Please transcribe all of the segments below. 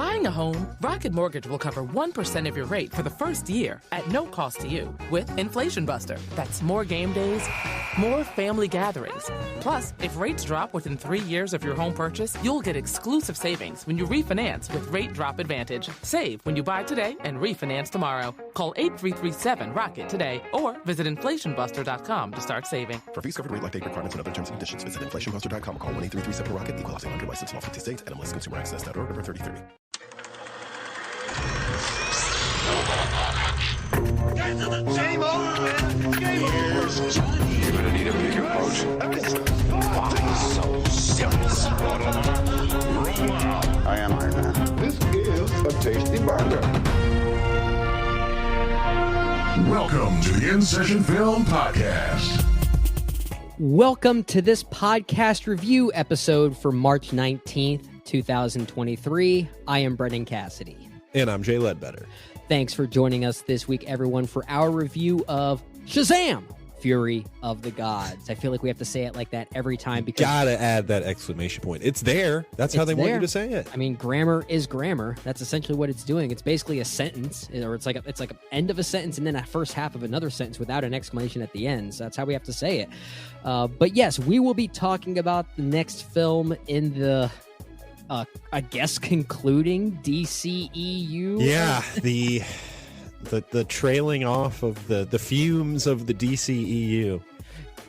buying a home, Rocket Mortgage will cover 1% of your rate for the first year at no cost to you with Inflation Buster. That's more game days, more family gatherings. Plus, if rates drop within 3 years of your home purchase, you'll get exclusive savings when you refinance with Rate Drop Advantage. Save when you buy today and refinance tomorrow. Call 8337-ROCKET today or visit inflationbuster.com to start saving. For fees covered rate like date requirements and other terms and conditions, visit inflationbuster.com or call 1-833-7-ROCKET. Equal housing lender license in all 50 states. NMLS Consumer Access.org number 3030. Game over! Game over! You're gonna need a bigger boat. Why so serious? I am Iron Man. This is a tasty burger. Welcome to the InSession Film Podcast. Welcome to this podcast review episode for March 19th, 2023. I am Brendan Cassidy. And I'm Jay Ledbetter. Thanks for joining us this week, everyone, for our review of Shazam! Fury of the Gods. I feel like we have to say it like that every time because gotta add that exclamation point. It's there. That's how they want you to say it. I mean, grammar is grammar. That's essentially what it's doing. It's basically a sentence, or it's like an end of a sentence and then a first half of another sentence without an exclamation at the end. So that's how we have to say it. But yes, we will be talking about the next film in the I guess concluding DCEU. Yeah, the trailing off of the fumes of the DCEU.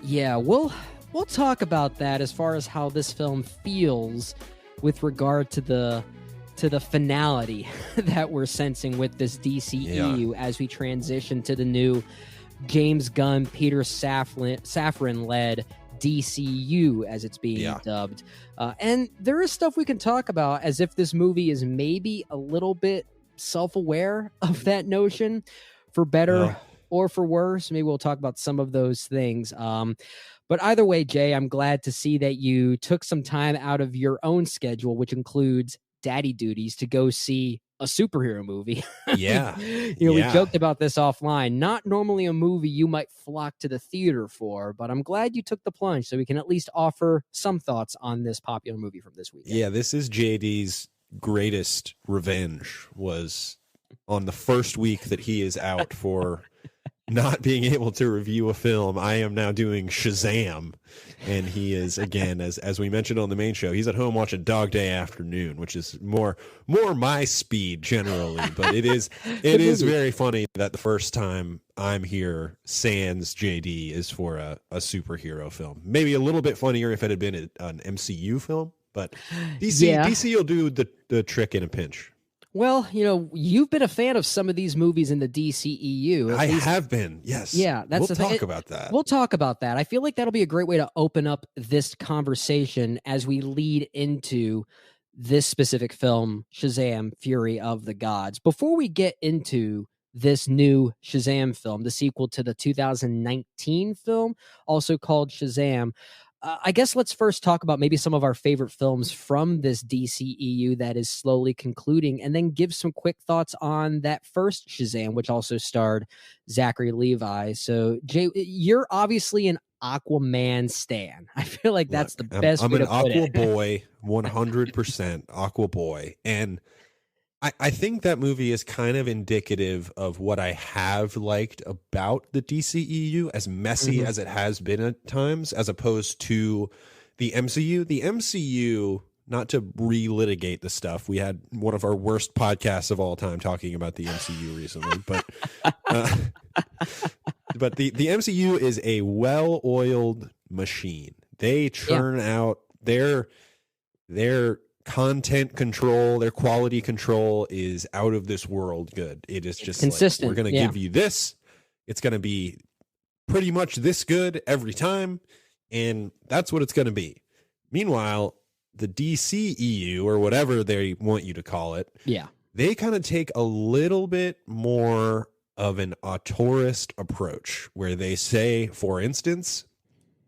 Yeah, we'll talk about that as far as how this film feels with regard to the finality that we're sensing with this DCEU as we transition to the new James Gunn, Peter Safran led DCU, as it's being dubbed. And there is stuff we can talk about as if this movie is maybe a little bit self-aware of that notion, for better or for worse. Maybe we'll talk about some of those things. But either way, Jay, I'm glad to see that you took some time out of your own schedule, which includes daddy duties, to go see a superhero movie. Yeah. We joked about this offline. Not normally a movie you might flock to the theater for, but I'm glad you took the plunge so we can at least offer some thoughts on this popular movie from this weekend. Yeah, this is JD's greatest revenge, was on the first week that he is out for not being able to review a film. I am now doing Shazam, and he is, again, as we mentioned on the main show, he's at home watching Dog Day Afternoon, which is more my speed generally, but it is very funny that the first time I'm here sans JD is for a superhero film. Maybe a little bit funnier if it had been an MCU film, but DC will do the trick in a pinch. Well, you've been a fan of some of these movies in the DCEU. I have been, yes. Yeah, we'll talk about that. We'll talk about that. I feel like that'll be a great way to open up this conversation as we lead into this specific film, Shazam! Fury of the Gods. Before we get into this new Shazam film, the sequel to the 2019 film, also called Shazam, I guess let's first talk about maybe some of our favorite films from this DCEU that is slowly concluding, and then give some quick thoughts on that first Shazam, which also starred Zachary Levi. So, Jay, you're obviously an Aquaman stan. I feel like that's the best way to put it. I'm an Aqua boy, 100% Aqua boy. And I think that movie is kind of indicative of what I have liked about the DCEU, as messy as it has been at times, as opposed to the MCU. The MCU, not to relitigate the stuff, we had one of our worst podcasts of all time talking about the MCU recently, but but the MCU is a well-oiled machine. They churn out their content control, their quality control is out of this world good. It is just consistent. Like, we're going to give you this. It's going to be pretty much this good every time, and that's what it's going to be. Meanwhile, the DCEU, or whatever they want you to call it, they kind of take a little bit more of an auteurist approach, where they say, for instance,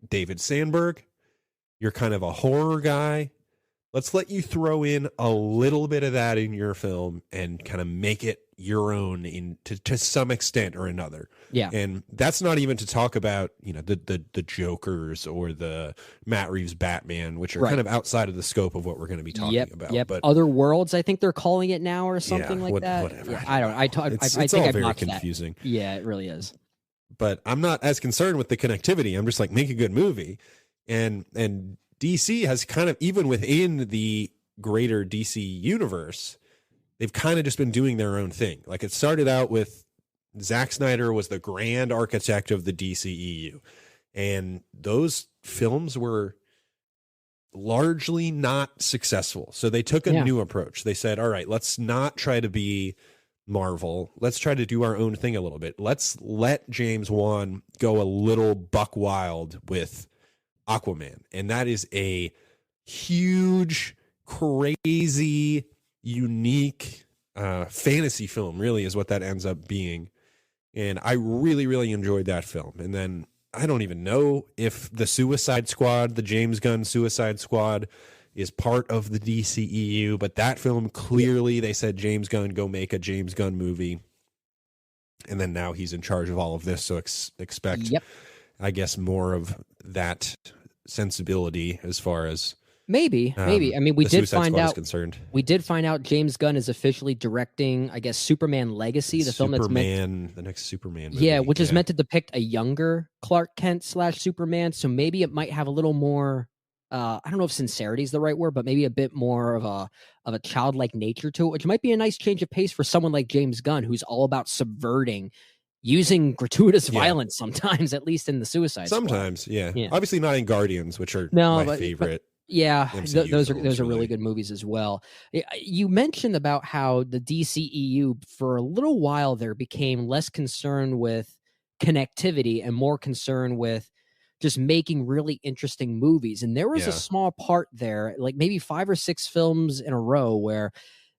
David Sandberg, you're kind of a horror guy. let's let you throw in a little bit of that in your film and kind of make it your own to some extent or another. Yeah. And that's not even to talk about, the Jokers or the Matt Reeves Batman, which are kind of outside of the scope of what we're going to be talking about. Yep. But Other Worlds, I think they're calling it now or something that. Whatever. Yeah, I don't know. I It's think all I've very watched confusing. That. Yeah, it really is. But I'm not as concerned with the connectivity. I'm just like, make a good movie. And DC has kind of, even within the greater DC universe, they've kind of just been doing their own thing. Like, it started out with Zack Snyder was the grand architect of the DCEU. And those films were largely not successful. So they took a new approach. They said, all right, let's not try to be Marvel. Let's try to do our own thing a little bit. Let's let James Wan go a little buck wild with Aquaman. And that is a huge, crazy, unique fantasy film, really, is what that ends up being. And I really, really enjoyed that film. And then I don't even know if the Suicide Squad, the James Gunn Suicide Squad, is part of the DCEU, but that film, clearly they said, James Gunn, go make a James Gunn movie. And then now he's in charge of all of this, so expect, I guess, more of that sensibility as far as maybe. I mean, we did find out. Concerned. We did find out James Gunn is officially directing, I guess, Superman Legacy, the film that's the next Superman movie. Yeah, which is meant to depict a younger Clark Kent / Superman. So maybe it might have a little more. I don't know if sincerity is the right word, but maybe a bit more of a childlike nature to it, which might be a nice change of pace for someone like James Gunn, who's all about subverting, using gratuitous violence sometimes, at least in the Suicide Squad. Sometimes, yeah. Obviously not in Guardians, which are my favorite. Those are really good movies as well. You mentioned about how the DCEU for a little while there became less concerned with connectivity and more concerned with just making really interesting movies. And there was a small part there, like maybe 5 or 6 films in a row, where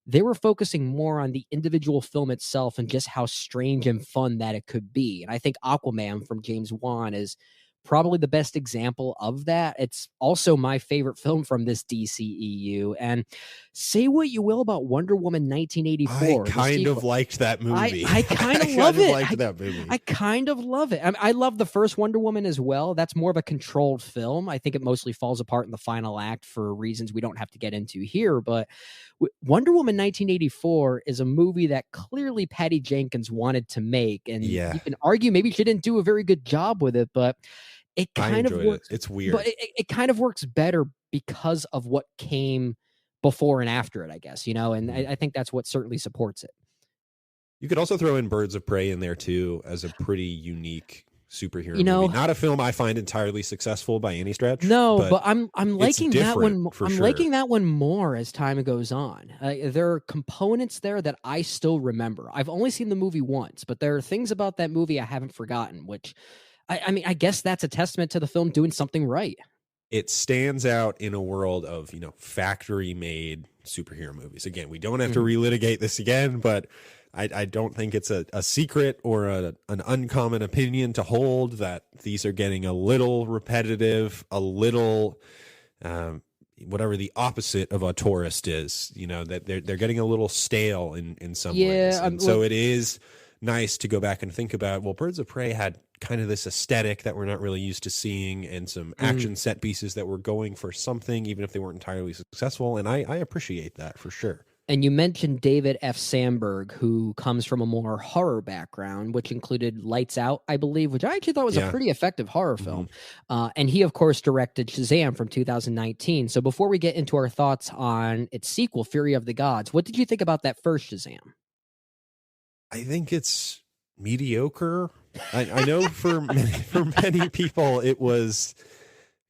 they were focusing more on the individual film itself and just how strange and fun that it could be. And I think Aquaman from James Wan is probably the best example of that. It's also my favorite film from this DCEU. And say what you will about Wonder Woman 1984. I kind of liked that movie. I kind of love it. Liked that movie. I kind of love it. I love the first Wonder Woman as well. That's more of a controlled film. I think it mostly falls apart in the final act for reasons we don't have to get into here. But Wonder Woman 1984 is a movie that clearly Patty Jenkins wanted to make. And you can argue maybe she didn't do a very good job with it, but it kind of works. It's weird. But it kind of works better because of what came before and after it, I guess, and I think that's what certainly supports it. You could also throw in Birds of Prey in there too as a pretty unique superhero movie. Not a film I find entirely successful by any stretch. No, but I'm liking that one. I'm sure. liking that one more as time goes on. There are components there that I still remember. I've only seen the movie once, but there are things about that movie I haven't forgotten, which I mean, I guess that's a testament to the film doing something right. It stands out in a world of, factory-made superhero movies. Again, we don't have to relitigate this again, but I don't think it's a secret or an uncommon opinion to hold that these are getting a little repetitive, a little whatever the opposite of a tourist is. That they're getting a little stale in some ways. And so it is nice to go back and think about, well, Birds of Prey had kind of this aesthetic that we're not really used to seeing, and some action set pieces that were going for something, even if they weren't entirely successful. And I appreciate that for sure. And you mentioned David F. Sandberg, who comes from a more horror background, which included Lights Out, I believe, which I actually thought was a pretty effective horror film. And he, of course, directed Shazam from 2019. So before we get into our thoughts on its sequel, Fury of the Gods, what did you think about that first Shazam? I think it's mediocre. I know for many people it was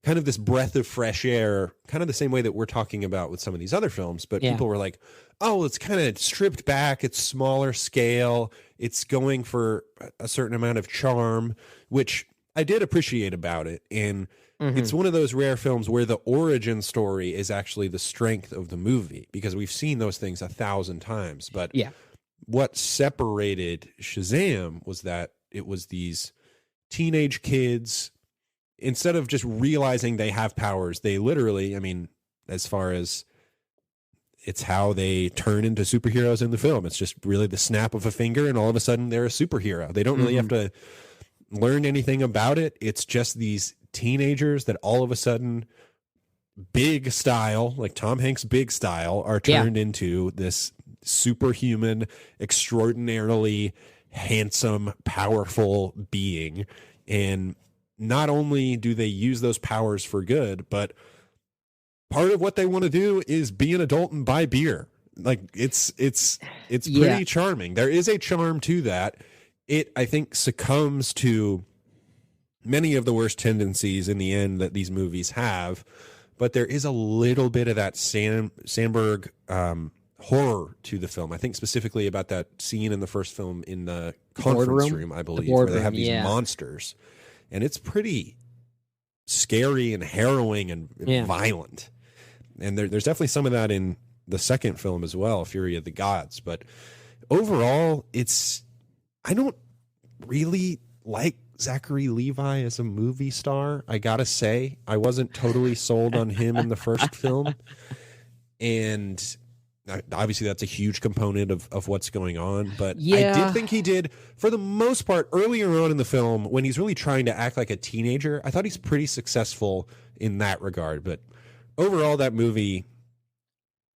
kind of this breath of fresh air, kind of the same way that we're talking about with some of these other films. But people were like, oh, it's kind of stripped back. It's smaller scale. It's going for a certain amount of charm, which I did appreciate about it. And it's one of those rare films where the origin story is actually the strength of the movie, because we've seen those things 1,000 times. But what separated Shazam was that it was these teenage kids. Instead of just realizing they have powers, they literally, I mean, as far as it's how they turn into superheroes in the film. It's just really the snap of a finger, and all of a sudden they're a superhero. They don't really have to learn anything about it. It's just these teenagers that all of a sudden, big style, like Tom Hanks' big style, are turned into this superhuman, extraordinarily handsome, powerful being. And not only do they use those powers for good, but part of what they want to do is be an adult and buy beer. Like it's pretty charming. There is a charm to that. It, I think, succumbs to many of the worst tendencies in the end that these movies have, but there is a little bit of that Sandberg horror to the film. I think specifically about that scene in the first film in the conference room, I believe, where they have these monsters, and it's pretty scary and harrowing and violent. And there's definitely some of that in the second film as well, Fury of the Gods. But overall, I don't really like Zachary Levi as a movie star. I gotta say, I wasn't totally sold on him in the first film. And obviously that's a huge component of what's going on. But I did think he did, for the most part, earlier on in the film, when he's really trying to act like a teenager, I thought he's pretty successful in that regard. But overall, that movie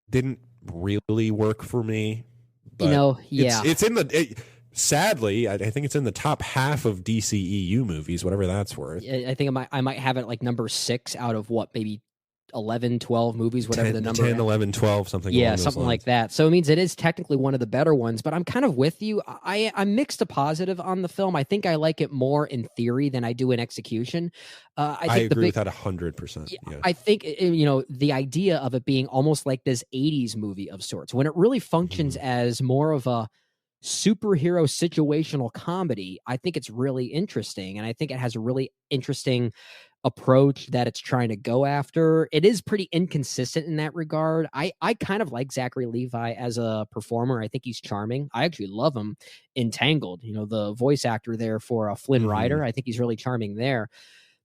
didn't really work for me. But it's in the... Sadly, I think it's in the top half of DCEU movies, whatever that's worth. I think I might have it like number 6 out of maybe 11, 12 movies, whatever the number 10, 11, 12, something along those something lines. like that. So it means it is technically one of the better ones, but I'm kind of with you. I'm mixed to positive on the film. I think I like it more in theory than I do in execution. I agree with that 100%. Yeah. I think, the idea of it being almost like this 80s movie of sorts, when it really functions as more of a superhero situational comedy, I think it's really interesting, and I think it has a really interesting approach that it's trying to go after. It is pretty inconsistent in that regard. I kind of like Zachary Levi as a performer. I think he's charming. I actually love him in Tangled, the voice actor there for Flynn Rider. I think he's really charming there.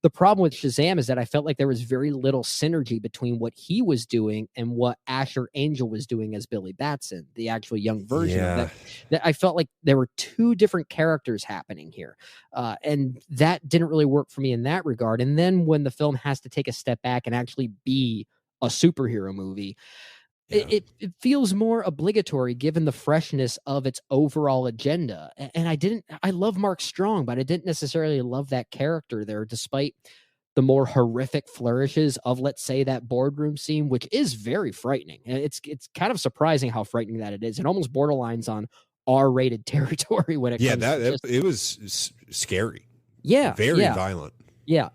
The problem with Shazam is that I felt like there was very little synergy between what he was doing and what Asher Angel was doing as Billy Batson, the actual young version of that. That I felt like there were two different characters happening here. And that didn't really work for me in that regard. And then when the film has to take a step back and actually be a superhero movie, it feels more obligatory given the freshness of its overall agenda. And I love Mark Strong, but I didn't necessarily love that character there, despite the more horrific flourishes of, let's say, that boardroom scene, which is very frightening. And it's kind of surprising how frightening that it is. It almost borderlines on R-rated territory when it comes it was scary. Yeah. Very violent. Yeah,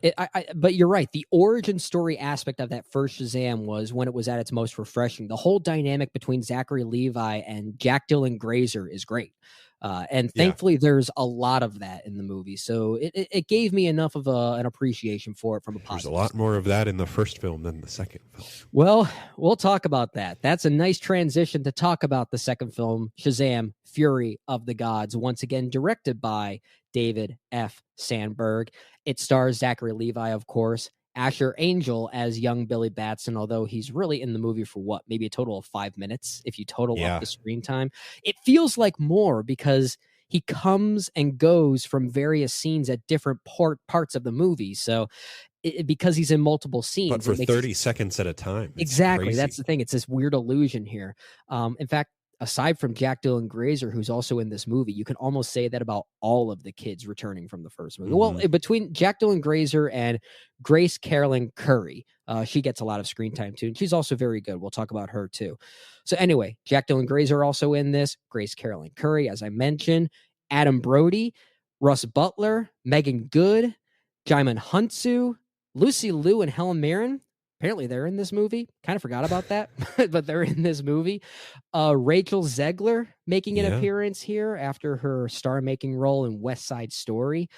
but you're right. The origin story aspect of that first Shazam was when it was at its most refreshing. The whole dynamic between Zachary Levi and Jack Dylan Grazer is great. And thankfully, there's a lot of that in the movie. So it gave me enough of an appreciation for it from a positive. There's a lot more of that in the first film than the second film. Well, we'll talk about that. That's a nice transition to talk about the second film, Shazam, Fury of the Gods, once again directed by David F. Sandberg. It stars Zachary Levi, of course, Asher Angel as young Billy Batson, although he's really in the movie for maybe a total of 5 minutes if you total up the screen time. It feels like more because he comes and goes from various scenes at different parts of the movie. So because he's in multiple scenes. But for 30 seconds at a time. Exactly. Crazy. That's the thing. It's this weird illusion here. In fact, aside from Jack Dylan Grazer, who's also in this movie, you can almost say that about all of the kids returning from the first movie. Well, between Jack Dylan Grazer and Grace Carolyn Curry, she gets a lot of screen time too, and she's also very good. We'll talk about her too. So anyway, Jack Dylan Grazer also in this, Grace Carolyn Curry, as I mentioned, Adam Brody, Russ Butler, Megan Good, Jaimin Hunsu, Lucy Liu, and Helen Mirren. Apparently they're in this movie. Kind of forgot about that, but they're in this movie. Rachel Zegler making an appearance here after her star-making role in West Side Story.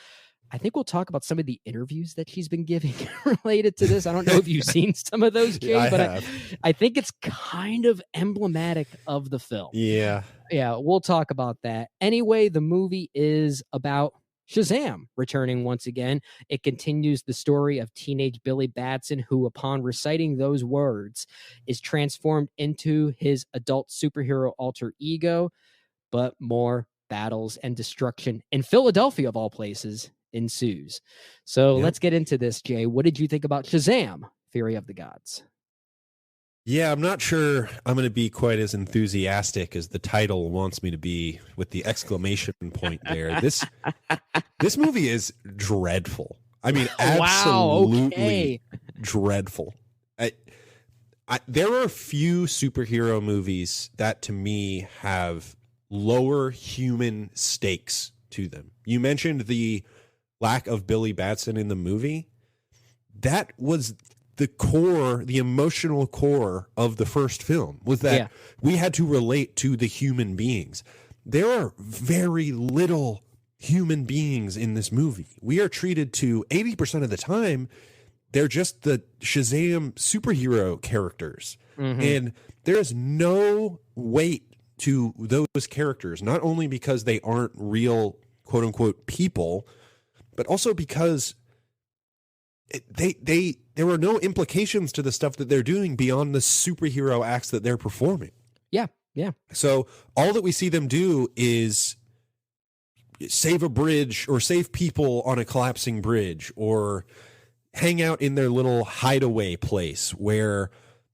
I think we'll talk about some of the interviews that she's been giving related to this. I don't know if you've seen some of those, Jay, but I think it's kind of emblematic of the film. Yeah. Yeah, we'll talk about that. Anyway, the movie is about Shazam returning once again. It continues the story of teenage Billy Batson, who, upon reciting those words, is transformed into his adult superhero alter ego, but more battles and destruction in Philadelphia, of all places, ensues. So let's get into this, Jay. What did you think about Shazam, Fury of the Gods? Yeah, I'm not sure I'm going to be quite as enthusiastic as the title wants me to be with the exclamation point there. This movie is dreadful. I mean, absolutely dreadful. There are a few superhero movies that, to me, have lower human stakes to them. You mentioned the lack of Billy Batson in the movie. That was the core, the emotional core of the first film, was that we had to relate to the human beings. There are very little human beings in this movie. We are treated to 80% of the time, they're just the Shazam superhero characters. And there's no weight to those characters, not only because they aren't real, quote unquote, people, but also because there were no implications to the stuff that they're doing beyond the superhero acts that they're performing. Yeah. So all that we see them do is save a bridge or save people on a collapsing bridge or hang out in their little hideaway place where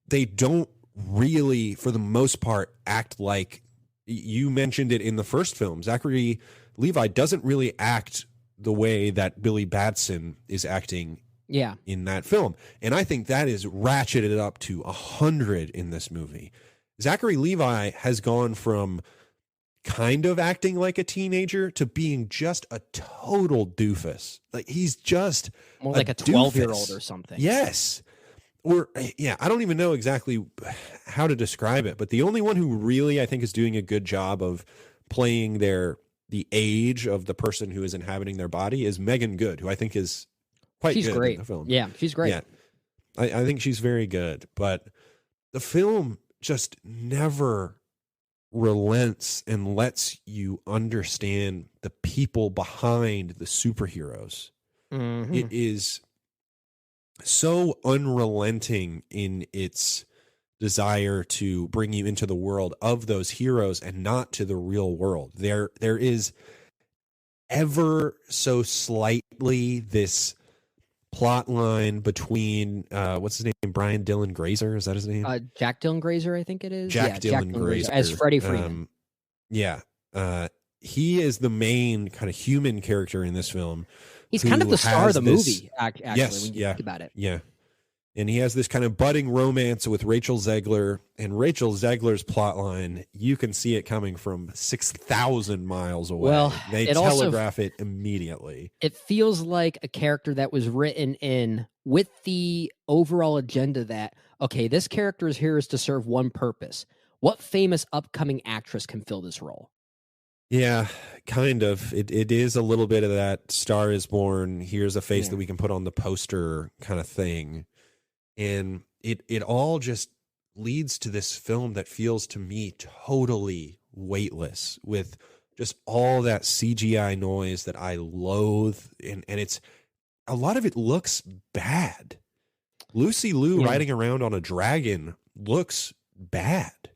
they don't really, for the most part, act like, you mentioned it in the first film, Zachary Levi doesn't really act the way that Billy Batson is acting in that film. And I think that is ratcheted up to 100 in this movie. Zachary Levi has gone from kind of acting like a teenager to being just a total doofus. Like, he's just more like a 12-year-old or something. Yes. Or, I don't even know exactly how to describe it, but the only one who really, I think, is doing a good job of playing the age of the person who is inhabiting their body is Megan Good, who I think is quite good great in the film. Yeah, she's great. Yeah, I think she's very good, but the film just never relents and lets you understand the people behind the superheroes. It is so unrelenting in its desire to bring you into the world of those heroes and not to the real world. There is ever so slightly this plot line between what's his name, Brian Dylan Grazer, is that his name? Jack Dylan Grazer, I think it is. Jack Dylan Grazer as Freddie Freeman. He is the main kind of human character in this film. He's kind of the star of the movie, actually, when you think about it. Yeah. And he has this kind of budding romance with Rachel Zegler, and Rachel Zegler's plotline, you can see it coming from 6,000 miles away. Well, they telegraph it immediately. It feels like a character that was written in with the overall agenda that, okay, this character is here is to serve one purpose. What famous upcoming actress can fill this role? Yeah, kind of. It is a little bit of that Star is Born, here's a face that we can put on the poster kind of thing. And it all just leads to this film that feels to me totally weightless, with just all that CGI noise that I loathe. And it's a lot of it looks bad. Lucy Liu riding around on a dragon looks bad.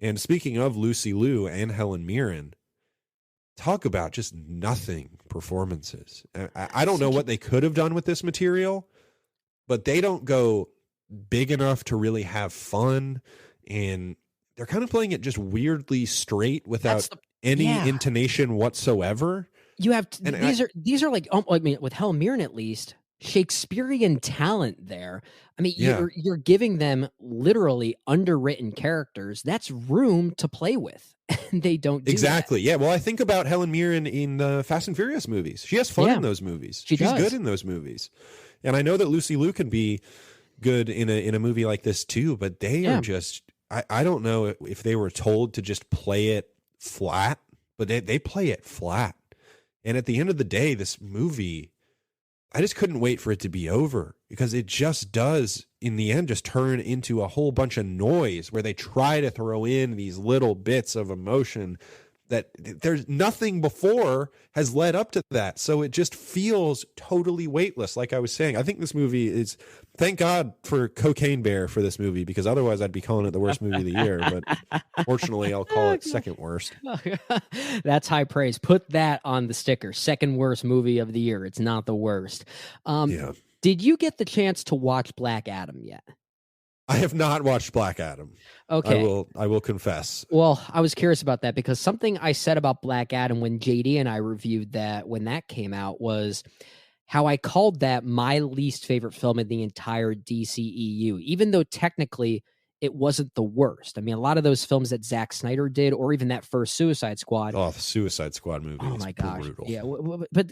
And speaking of Lucy Liu and Helen Mirren, talk about just nothing performances. I don't know what they could have done with this material, but they don't go big enough to really have fun, and they're kind of playing it just weirdly straight without any intonation whatsoever. You have these are like, I mean, with Helen Mirren at least, Shakespearean talent there. I mean, you're giving them literally underwritten characters. That's room to play with. And they don't do exactly. that. Yeah. Well, I think about Helen Mirren in the Fast and Furious movies. She has fun in those movies. She's good in those movies. And I know that Lucy Liu can be good in a movie like this too, but they are just, I don't know if they were told to just play it flat, but they play it flat. And at the end of the day, this movie, I just couldn't wait for it to be over, because it just does in the end just turn into a whole bunch of noise where they try to throw in these little bits of emotion that there's nothing before has led up to that. So it just feels totally weightless. Like I was saying, I think this movie is, thank God for Cocaine Bear for this movie, because otherwise I'd be calling it the worst movie of the year. But fortunately, I'll call it second worst. That's high praise. Put that on the sticker. Second worst movie of the year. It's not the worst. Did you get the chance to watch Black Adam yet? I have not watched Black Adam. Okay. I will confess. Well, I was curious about that because something I said about Black Adam when JD and I reviewed that when that came out was how I called that my least favorite film in the entire DCEU, even though technically it wasn't the worst. I mean, a lot of those films that Zack Snyder did, or even that first Suicide Squad. Oh, the Suicide Squad movie. Oh my gosh. Brutal. Yeah.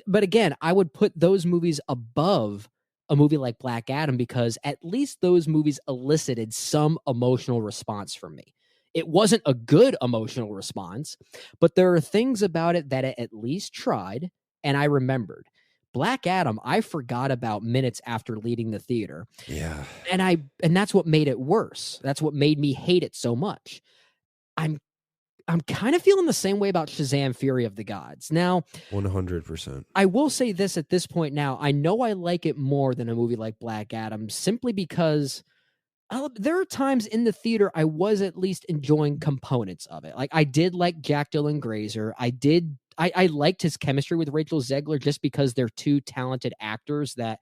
But again, I would put those movies above a movie like Black Adam because at least those movies elicited some emotional response from me. It wasn't a good emotional response, but there are things about it that it at least tried, and I remembered. Black Adam, I forgot about minutes after leaving the theater. Yeah. And that's what made it worse. That's what made me hate it so much. I'm kind of feeling the same way about Shazam! Fury of the Gods. Now, 100%. I will say this at this point now. I know I like it more than a movie like Black Adam simply because there are times in the theater I was at least enjoying components of it. Like I did like Jack Dylan Grazer. I liked his chemistry with Rachel Zegler just because they're two talented actors that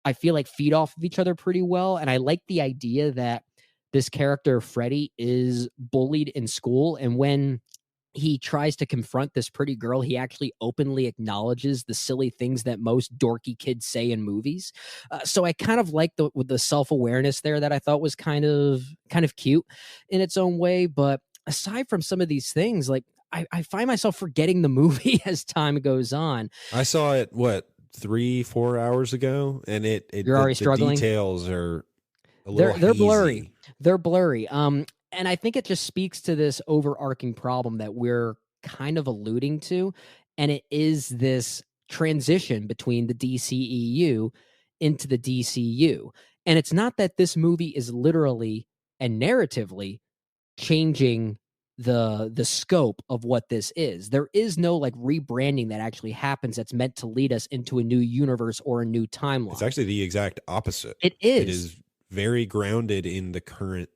I feel like feed off of each other pretty well. And I like the idea that this character, Freddy, is bullied in school. And when he tries to confront this pretty girl, he actually openly acknowledges the silly things that most dorky kids say in movies. So I kind of like the self-awareness there that I thought was kind of cute in its own way. But aside from some of these things, like I find myself forgetting the movie as time goes on. I saw it, 3-4 hours ago, and you're already struggling. The details are a little they're hazy. blurry. They're blurry. And I think it just speaks to this overarching problem that we're kind of alluding to. And it is this transition between the DCEU into the DCU. And it's not that this movie is literally and narratively changing the scope of what this is. There is no like rebranding that actually happens that's meant to lead us into a new universe or a new timeline. It's actually the exact opposite. It is. It is very grounded in the current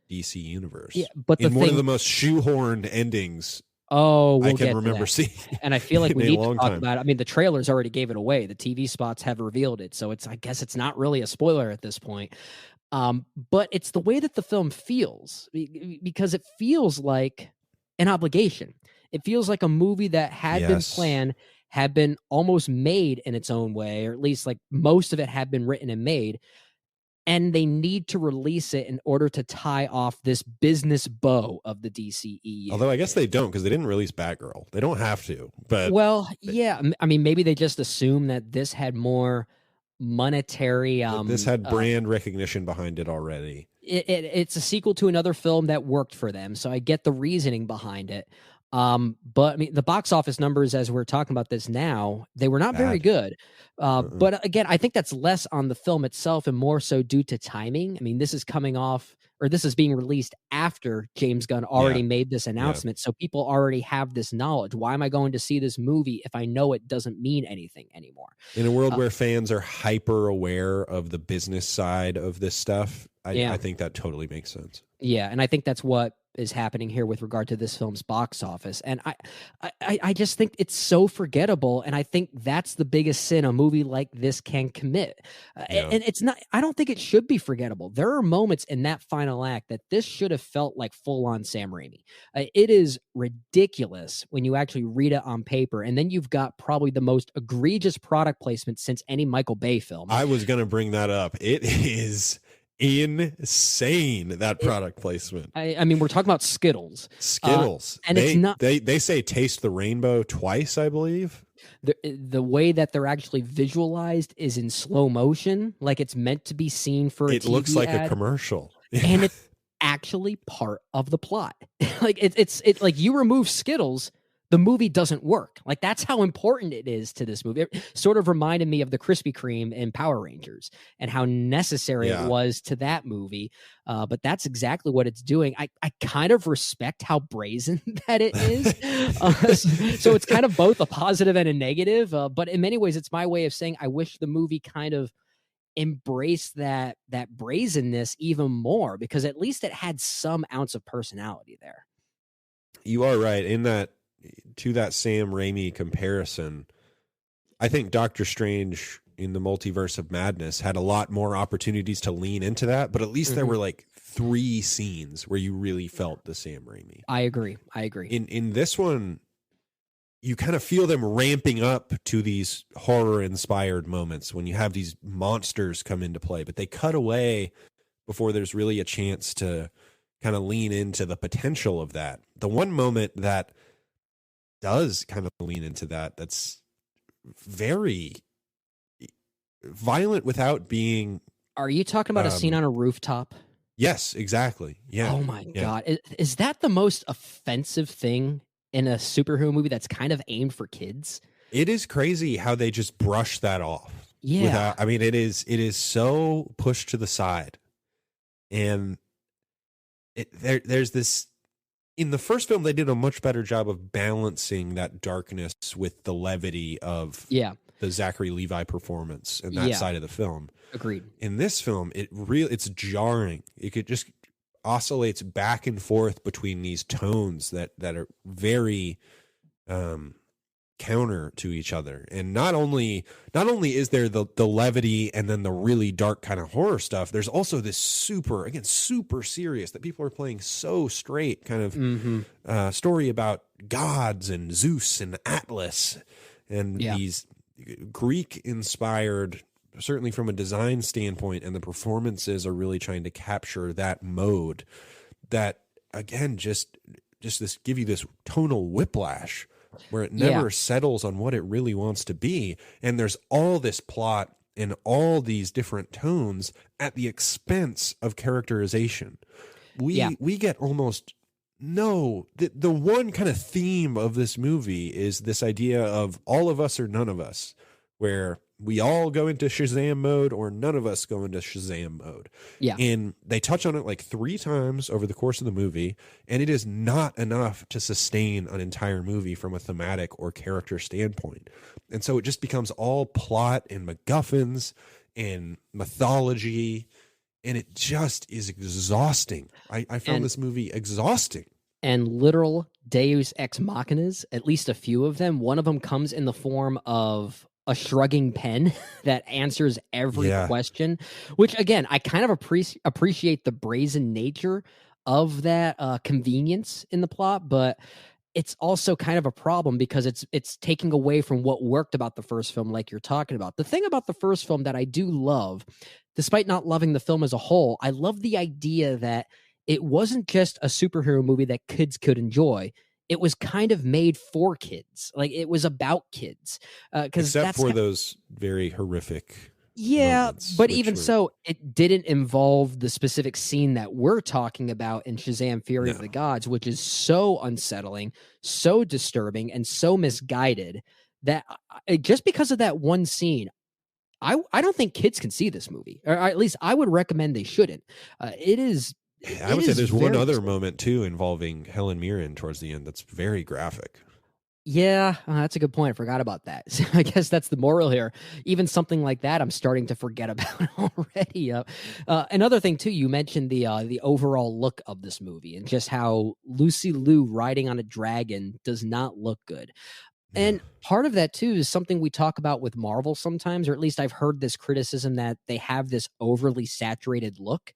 DC universe. Yeah, but in one of the most shoehorned endings I can remember seeing. And I feel like we need to talk about it. I mean, the trailers already gave it away. The TV spots have revealed it. So I guess it's not really a spoiler at this point. But it's the way that the film feels, because it feels like an obligation. It feels like a movie that had been planned, had been almost made in its own way, or at least like most of it had been written and made. And they need to release it in order to tie off this business bow of the DCEU. Although I guess they don't, because they didn't release Batgirl. They don't have to. But yeah. I mean, maybe they just assume that this had more monetary. This had brand recognition behind it already. It's a sequel to another film that worked for them, so I get the reasoning behind it. But I mean, the box office numbers, as we're talking about this now, they were not very good. But again, I think that's less on the film itself and more so due to timing. I mean, this is coming off, or this is being released after James Gunn already made this announcement. So people already have this knowledge. Why am I going to see this movie if I know it doesn't mean anything anymore? In a world where fans are hyper aware of the business side of this stuff, I think that totally makes sense. Yeah, and I think that's what is happening here with regard to this film's box office. And I just think it's so forgettable, and I think that's the biggest sin a movie like this can commit. And it's not, I don't think it should be forgettable. There are moments in that final act that this should have felt like full-on Sam Raimi. It is ridiculous when you actually read it on paper, and then you've got probably the most egregious product placement since any Michael Bay film. I was going to bring that up. It is insane, that product placement. I mean, we're talking about Skittles. And it's not. They say taste the rainbow twice, I believe. The way that they're actually visualized is in slow motion, like it's meant to be seen for a TV looks like ad, a commercial, and it's actually part of the plot. Like it's like you remove Skittles, the movie doesn't work. Like, that's how important it is to this movie. It sort of reminded me of the Krispy Kreme in Power Rangers and how necessary it was to that movie. But that's exactly what it's doing. I kind of respect how brazen that it is. So it's kind of both a positive and a negative. But in many ways, it's my way of saying I wish the movie kind of embraced that brazenness even more, because at least it had some ounce of personality there. You are right. In that, to that Sam Raimi comparison, I think Doctor Strange in the Multiverse of Madness had a lot more opportunities to lean into that, but at least there were like 3 scenes where you really felt the Sam Raimi. I agree. In this one, you kind of feel them ramping up to these horror-inspired moments when you have these monsters come into play, but they cut away before there's really a chance to kind of lean into the potential of that. The one moment that does kind of lean into that, that's very violent without being... Are you talking about a scene on a rooftop? Yes, exactly. Yeah. Oh my God. Is that the most offensive thing in a superhero movie that's kind of aimed for kids? It is crazy how they just brush that off. Yeah. I mean, it is so pushed to the side. And there's this, in the first film, they did a much better job of balancing that darkness with the levity of the Zachary Levi performance and that side of the film. Agreed. In this film, it's jarring. It could just oscillates back and forth between these tones that are very counter to each other. And not only is there the levity and then the really dark kind of horror stuff, there's also this super serious, that people are playing so straight kind of story about gods and Zeus and Atlas and these Greek inspired, certainly from a design standpoint, and the performances are really trying to capture that mode that, again, just this give you this tonal whiplash where it never settles on what it really wants to be. And there's all this plot and all these different tones at the expense of characterization. We get almost the one kind of theme of this movie is this idea of all of us or none of us, where we all go into Shazam mode or none of us go into Shazam mode. Yeah. And they touch on it like 3 times over the course of the movie, and it is not enough to sustain an entire movie from a thematic or character standpoint. And so it just becomes all plot and MacGuffins and mythology, and it just is exhausting. I found this movie exhausting. And literal deus ex machinas, at least a few of them. One of them comes in the form of a shrugging pen that answers every question, which, again, I kind of appreciate the brazen nature of that convenience in the plot, but it's also kind of a problem because it's taking away from what worked about the first film, like you're talking about. The thing about the first film that I do love, despite not loving the film as a whole, I love the idea that it wasn't just a superhero movie that kids could enjoy. It was kind of made for kids. Like, it was about kids. Except for those very horrific moments, but even so, it didn't involve the specific scene that we're talking about in Shazam! Fury of the Gods, which is so unsettling, so disturbing, and so misguided that just because of that one scene, I don't think kids can see this movie. Or at least I would recommend they shouldn't. It is... I would say there's one other moment, too, involving Helen Mirren towards the end that's very graphic. Yeah, that's a good point. I forgot about that. So I guess that's the moral here. Even something like that, I'm starting to forget about already. Another thing, too, you mentioned the overall look of this movie and just how Lucy Liu riding on a dragon does not look good. And part of that, too, is something we talk about with Marvel sometimes, or at least I've heard this criticism that they have this overly saturated look.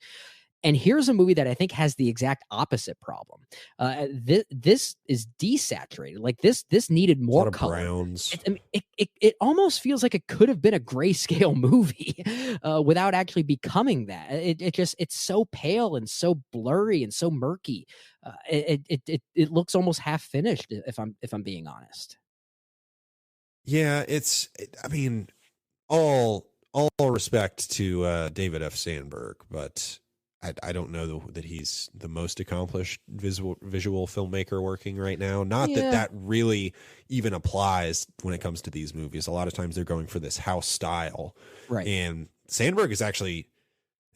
And here's a movie that I think has the exact opposite problem. This is desaturated. Like this needed more color. Browns. It almost feels like it could have been a grayscale movie without actually becoming that. It's so pale and so blurry and so murky. It looks almost half finished. If I'm being honest. Yeah, I mean, all respect to David F. Sandberg, but I don't know that he's the most accomplished visual filmmaker working right now. Not that really even applies when it comes to these movies. A lot of times they're going for this house style. Right. And Sandberg is actually,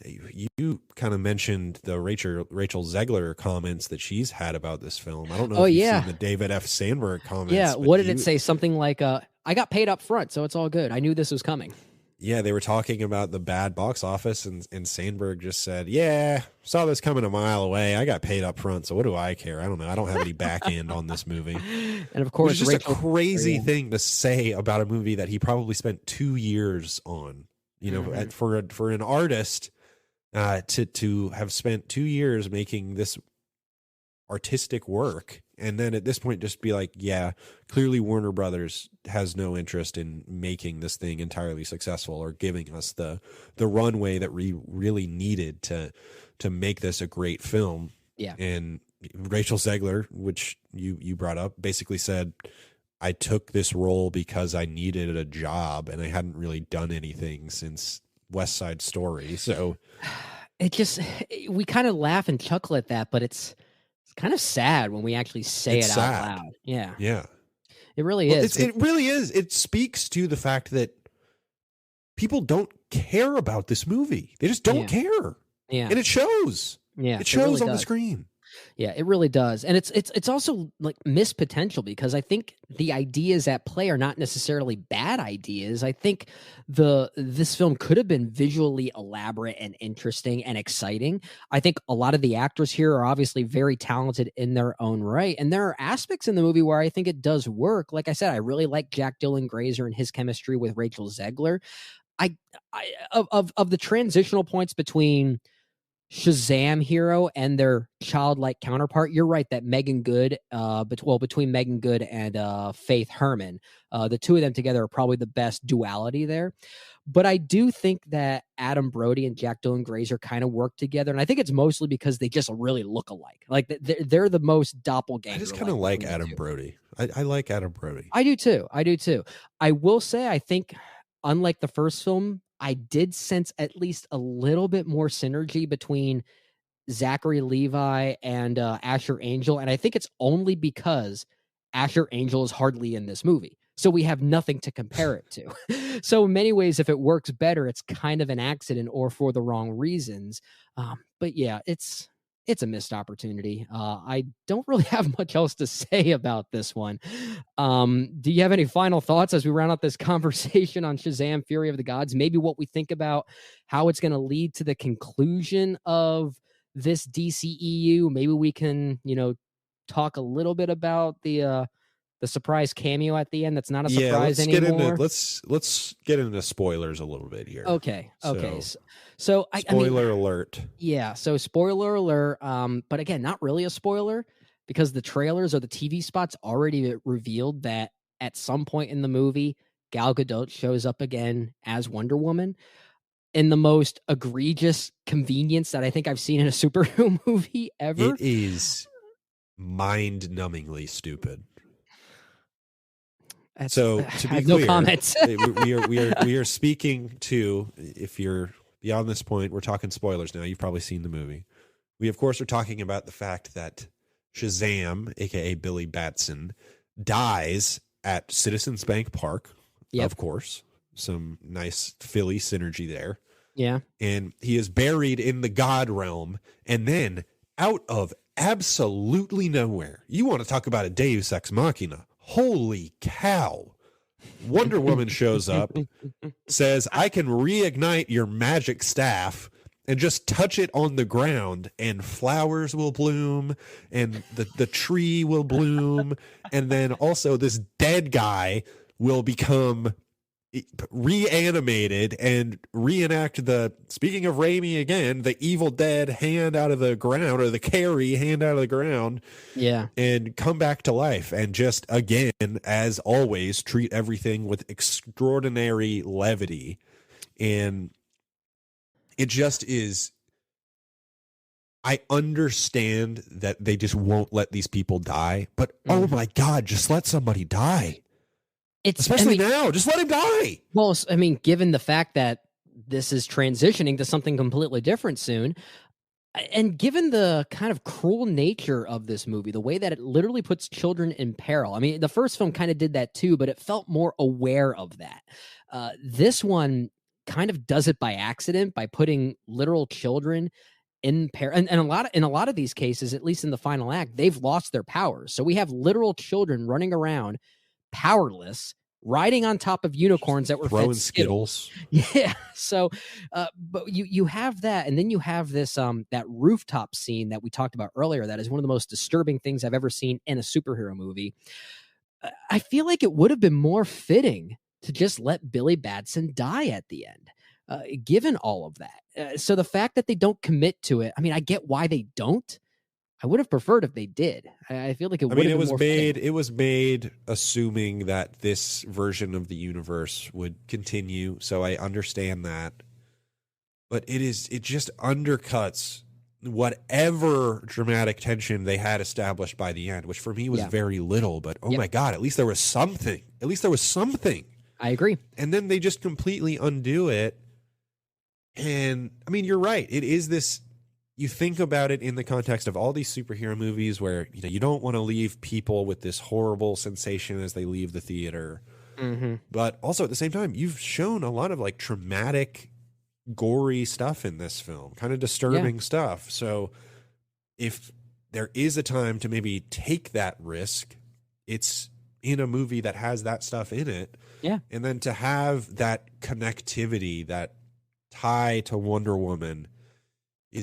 you kind of mentioned the Rachel Zegler comments that she's had about this film. I don't know if you've seen the David F. Sandberg comments. Yeah, what did it say? Something like, I got paid up front, so it's all good. I knew this was coming. Yeah, they were talking about the bad box office, and Sandberg just said, yeah, saw this coming a mile away. I got paid up front, so what do I care? I don't know. I don't have any back end on this movie. And of course, it's just a crazy thing to say about a movie that he probably spent 2 years on. You know, for an artist to have spent 2 years making this artistic work, and then at this point just be like, yeah, clearly Warner Brothers has no interest in making this thing entirely successful or giving us the runway that we really needed to make this a great film. Yeah. And Rachel Zegler, which you brought up, basically said, I took this role because I needed a job and I hadn't really done anything since West Side Story. So we kind of laugh and chuckle at that, but it's kind of sad when we actually say it out loud. Yeah. Yeah. It really is. It really is. It speaks to the fact that people don't care about this movie. They just don't care. Yeah. And it shows. Yeah. It shows really on does. the screen. Yeah, it really does. And it's also like missed potential, because I think the ideas at play are not necessarily bad ideas. I think this film could have been visually elaborate and interesting and exciting. I think a lot of the actors here are obviously very talented in their own right. And there are aspects in the movie where I think it does work. Like I said, I really like Jack Dylan Grazer and his chemistry with Rachel Zegler. Of the transitional points between Shazam hero and their childlike counterpart, you're right that Megan Good, between Megan Good and Faith Herman, the two of them together are probably the best duality there. But I do think that Adam Brody and Jack Dylan Grazer kind of work together, and I think it's mostly because they just really look alike. Like they're the most doppelganger. I just kind of like Adam Brody. I like Adam Brody. I do too. I will say, I think, unlike the first film, I did sense at least a little bit more synergy between Zachary Levi and Asher Angel. And I think it's only because Asher Angel is hardly in this movie. So we have nothing to compare it to. So in many ways, if it works better, it's kind of an accident or for the wrong reasons. But yeah, it's a missed opportunity. I don't really have much else to say about this one. Do you have any final thoughts as we round out this conversation on Shazam! Fury of the Gods? Maybe what we think about how it's going to lead to the conclusion of this DCEU. Maybe we can, talk a little bit about the surprise cameo at the end. That's not a surprise anymore. Let's get into spoilers a little bit here. Okay. So spoiler alert. Yeah. So spoiler alert. But again, not really a spoiler, because the trailers or the TV spots already revealed that at some point in the movie, Gal Gadot shows up again as Wonder Woman in the most egregious convenience that I think I've seen in a superhero movie ever. It is mind-numbingly stupid. So to be clear, no comments. we are speaking to, if you're beyond this point, we're talking spoilers now. You've probably seen the movie. We of course are talking about the fact that Shazam, aka Billy Batson, dies at Citizens Bank Park. Yep. Of course, some nice Philly synergy there. Yeah, and he is buried in the God realm, and then out of absolutely nowhere, you want to talk about a Deus Ex Machina. Holy cow. Wonder Woman shows up, says, I can reignite your magic staff and just touch it on the ground and flowers will bloom and the tree will bloom. And then also this dead guy will become reanimated and reenact speaking of Raimi again, the Evil Dead hand out of the ground, or the Carrie hand out of the ground. Yeah. And come back to life and just, again, as always, treat everything with extraordinary levity. And it just is, I understand that they just won't let these people die, but oh my God, just let somebody die. Especially now, just let him die. Well, I mean, given the fact that this is transitioning to something completely different soon, And given the kind of cruel nature of this movie, the way that it literally puts children in peril. I mean, the first film kind of did that too, but it felt more aware of that. This one kind of does it by accident by putting literal children in peril. And in a lot of these cases, at least in the final act, they've lost their powers. So we have literal children running around powerless, riding on top of unicorns that were throwing fed Skittles. Yeah. So, but you have that, and then you have this that rooftop scene that we talked about earlier. That is one of the most disturbing things I've ever seen in a superhero movie. I feel like it would have been more fitting to just let Billy Batson die at the end, given all of that. So the fact that they don't commit to it, I mean, I get why they don't. I would have preferred if they did. I feel like it would have been more fitting. It was made assuming that this version of the universe would continue, so I understand that. But it just undercuts whatever dramatic tension they had established by the end, which for me was very little, but my God, at least there was something. At least there was something. I agree. And then they just completely undo it. And I mean, you're right. It is this. You think about it in the context of all these superhero movies where you don't want to leave people with this horrible sensation as they leave the theater. Mm-hmm. But also at the same time, you've shown a lot of like traumatic, gory stuff in this film, kind of disturbing stuff. So if there is a time to maybe take that risk, it's in a movie that has that stuff in it. Yeah. And then to have that connectivity, that tie to Wonder Woman, I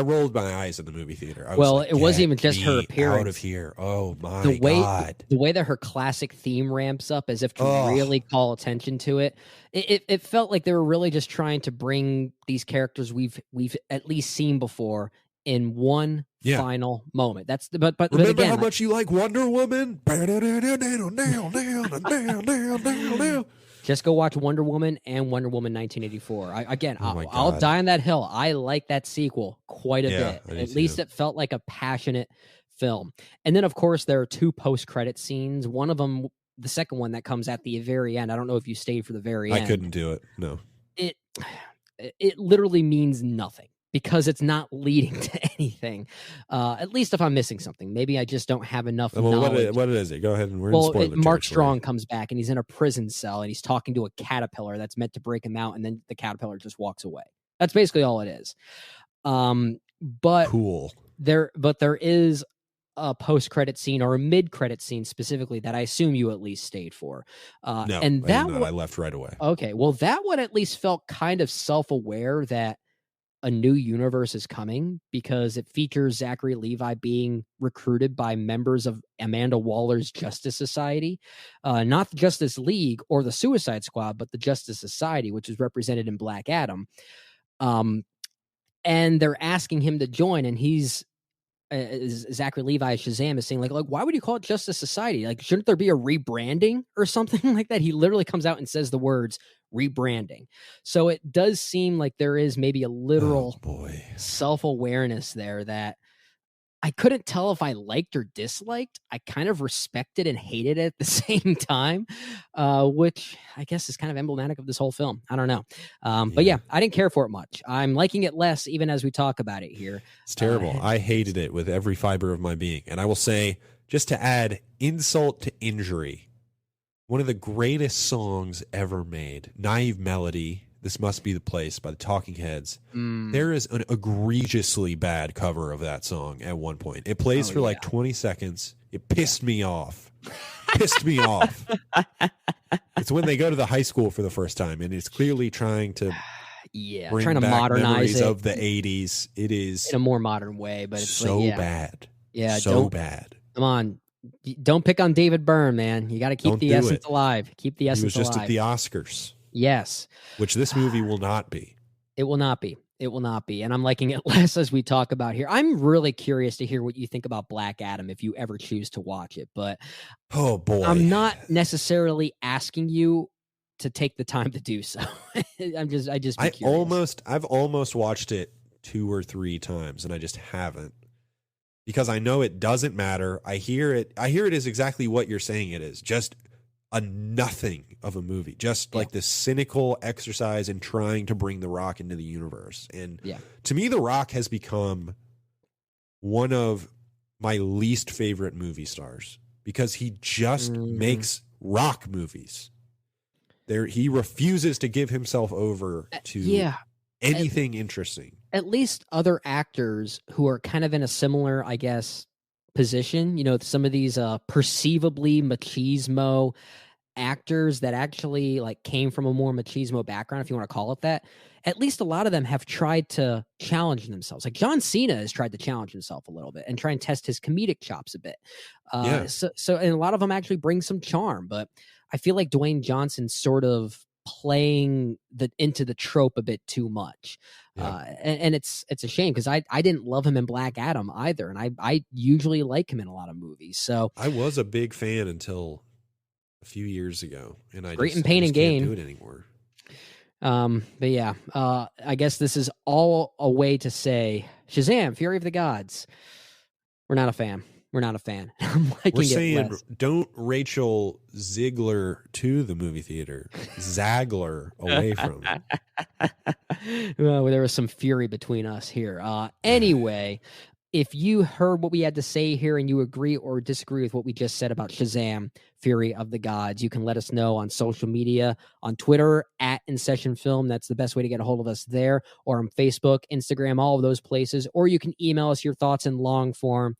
rolled my eyes in the movie theater. It wasn't even just her appearance. Out of here. Oh my God. The way that her classic theme ramps up as if to really call attention to it. It felt like they were really just trying to bring these characters we've at least seen before in one final moment. But remember again, how much you like Wonder Woman? Just go watch Wonder Woman and Wonder Woman 1984. I'll die on that hill. I like that sequel quite a bit. At least it felt like a passionate film. And then, of course, there are two post-credit scenes. One of them, the second one that comes at the very end. I don't know if you stayed for the very end. I couldn't do it. No. It literally means nothing because it's not leading to anything. At least if I'm missing something. Maybe I just don't have enough knowledge. What is it? Go ahead and we're in spoiler territory. Mark Strong comes back and he's in a prison cell and he's talking to a caterpillar that's meant to break him out, and then the caterpillar just walks away. That's basically all it is. But cool. There is a post-credit scene or a mid-credit scene specifically that I assume you at least stayed for. No, and that I left right away. Okay, well, that one at least felt kind of self-aware that a new universe is coming because it features Zachary Levi being recruited by members of Amanda Waller's Justice Society, not the Justice League or the Suicide Squad, but the Justice Society, which is represented in Black Adam. And they're asking him to join, and he's Zachary Levi Shazam is saying like why would you call it Justice Society? Like, shouldn't there be a rebranding or something like that? He literally comes out and says the words rebranding. So it does seem like there is maybe a literal self-awareness there that I couldn't tell if I liked or disliked. I kind of respected and hated it at the same time, which I guess is kind of emblematic of this whole film. I don't know. But yeah, I didn't care for it much. I'm liking it less even as we talk about it here. It's terrible. I hated it with every fiber of my being. And I will say, just to add insult to injury, one of the greatest songs ever made, Naive Melody, This Must Be the Place by the Talking Heads. There is an egregiously bad cover of that song at one point. It plays for like 20 seconds. It pissed me off. Pissed me off. It's when they go to the high school for the first time, and it's clearly trying to bring trying to back modernize it of the 80s. It is in a more modern way, but it's so bad. Yeah, so bad. Come on. Don't pick on David Byrne, man. You got to keep the essence alive. Keep the essence alive. He was just at the Oscars. Yes. Which this movie will not be. It will not be. It will not be. And I'm liking it less as we talk about here. I'm really curious to hear what you think about Black Adam if you ever choose to watch it. But oh boy, I'm not necessarily asking you to take the time to do so. I've almost watched it 2 or 3 times and I just haven't. Because I know it doesn't matter. I hear it is exactly what you're saying it is. Just a nothing of a movie, just like this cynical exercise in trying to bring The Rock into the universe. And to me, The Rock has become one of my least favorite movie stars because he just makes rock movies. He refuses to give himself over to anything interesting. At least other actors who are kind of in a similar, I guess, position, some of these perceivably machismo actors that actually like came from a more machismo background, if you want to call it that, at least a lot of them have tried to challenge themselves. Like John Cena has tried to challenge himself a little bit and try and test his comedic chops a bit. So and a lot of them actually bring some charm, but I feel like Dwayne Johnson's sort of playing into the trope a bit too much. And it's a shame because I didn't love him in Black Adam either. And I usually like him in a lot of movies. So I was a big fan until a few years ago, and I Great in Pain and Gain. Can't do it anymore. But yeah, I guess this is all a way to say Shazam, Fury of the Gods. We're not a fan. I'm liking We're saying less. Don't Rachel Ziegler to the movie theater. Zagler away from it. Well, there was some fury between us here. Anyway, if you heard what we had to say here and you agree or disagree with what we just said about Shazam, Fury of the Gods, you can let us know on social media, on Twitter, at InSession Film. That's the best way to get a hold of us there, or on Facebook, Instagram, all of those places. Or you can email us your thoughts in long form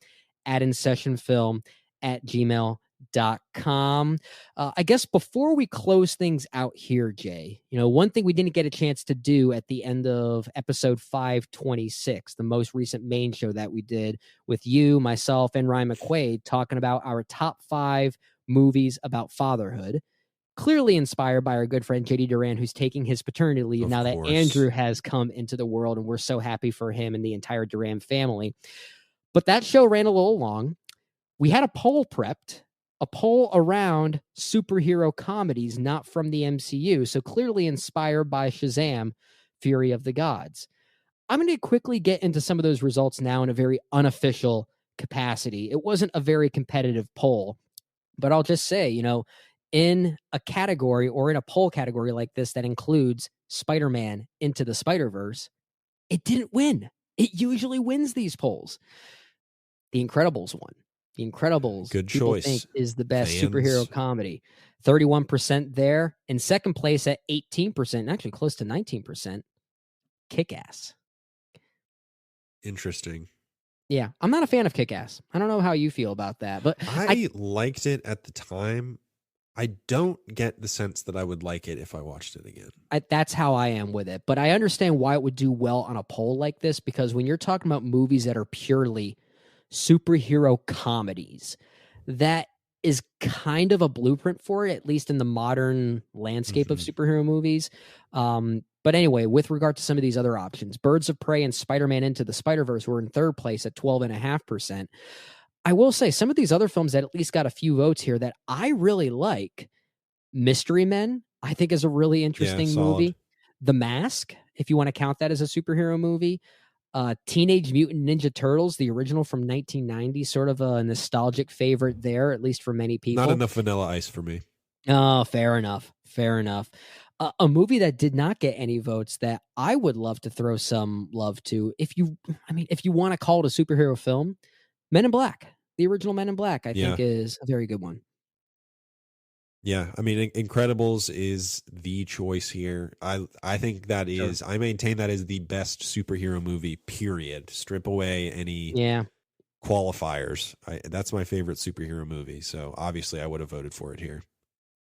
at InSessionFilm@gmail.com. I guess before we close things out here, Jay, one thing we didn't get a chance to do at the end of episode 526, the most recent main show that we did with you, myself, and Ryan McQuaid, talking about our top 5 movies about fatherhood, clearly inspired by our good friend JD Duran, who's taking his paternity leave now that Andrew has come into the world, and we're so happy for him and the entire Duran family. But that show ran a little long. We had a poll prepped, a poll around superhero comedies not from the MCU, so clearly inspired by Shazam, Fury of the Gods. I'm going to quickly get into some of those results now in a very unofficial capacity. It wasn't a very competitive poll, but I'll just say, in a category or in a poll category like this that includes Spider-Man Into the Spider-Verse, it didn't win. It usually wins these polls. The Incredibles won. The Incredibles, good people choice, think is the best superhero comedy. 31% there. In second place at 18%, actually close to 19%, Kick-Ass. Interesting. Yeah, I'm not a fan of Kick-Ass. I don't know how you feel about that, but I liked it at the time. I don't get the sense that I would like it if I watched it again. That's how I am with it. But I understand why it would do well on a poll like this, because when you're talking about movies that are purely superhero comedies, that is kind of a blueprint for it, at least in the modern landscape of superhero movies. But anyway, with regard to some of these other options, Birds of Prey and Spider-Man Into the Spider-Verse were in third place at 12.5%. I will say some of these other films that at least got a few votes here that I really like. Mystery Men, I think, is a really interesting movie. The Mask, if you want to count that as a superhero movie. Teenage Mutant Ninja Turtles, the original from 1990, sort of a nostalgic favorite there, at least for many people. Not enough Vanilla Ice for me. Oh, fair enough. A movie that did not get any votes that I would love to throw some love to, if you want to call it a superhero film, Men in Black. The original Men in Black, I think, is a very good one. Yeah, I mean, Incredibles is the choice here. I think that is, I maintain that is the best superhero movie, period. Strip away any qualifiers. That's my favorite superhero movie, so obviously I would have voted for it here.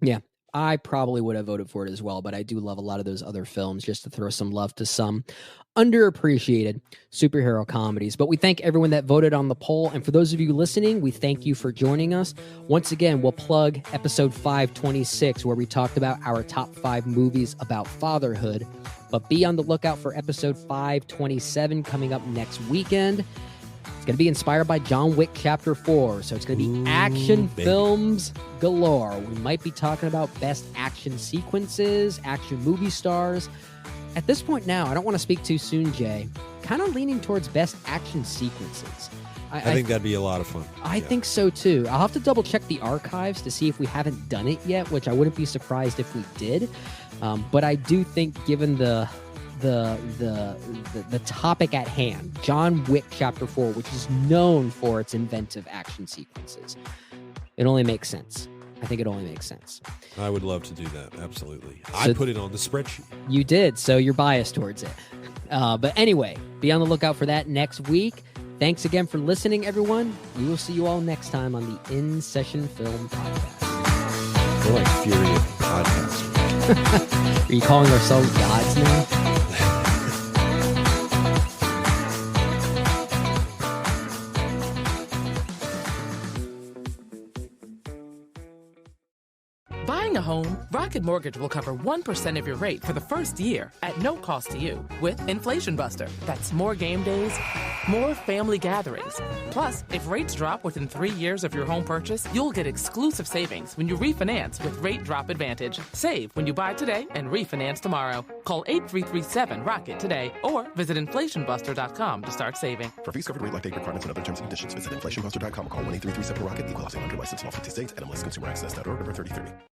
Yeah, I probably would have voted for it as well, but I do love a lot of those other films, just to throw some love to some underappreciated superhero comedies. But we thank everyone that voted on the poll, and for those of you listening, we thank you for joining us. Once again, we'll plug episode 526, where we talked about our top 5 movies about fatherhood. But be on the lookout for episode 527 coming up next weekend. It's going to be inspired by John Wick Chapter 4, so it's going to be action films galore. We might be talking about best action sequences, action movie stars. At this point now, I don't want to speak too soon, Jay, kind of leaning towards best action sequences. I think that'd be a lot of fun. I think so too. I'll have to double check the archives to see if we haven't done it yet, which I wouldn't be surprised if we did. But I do think, given the topic at hand, John Wick Chapter 4, which is known for its inventive action sequences, it only makes sense. I think it only makes sense. I would love to do that. Absolutely. I put it on the spreadsheet. You did, so you're biased towards it. But anyway, be on the lookout for that next week. Thanks again for listening, everyone. We will see you all next time on the InSession Film Podcast. We're like Fury Podcast. Are you calling ourselves gods now? Buying a home, Rocket Mortgage will cover 1% of your rate for the first year at no cost to you with Inflation Buster. That's more game days, more family gatherings. Plus, if rates drop within 3 years of your home purchase, you'll get exclusive savings when you refinance with Rate Drop Advantage. Save when you buy today and refinance tomorrow. Call 8337-ROCKET today or visit inflationbuster.com to start saving. For fees covered, rate like date requirements and other terms and conditions, visit inflationbuster.com or call 1-833-7-ROCKET. Equal housing lender license in all 50 states. NMLS Consumer Access.org, number 33.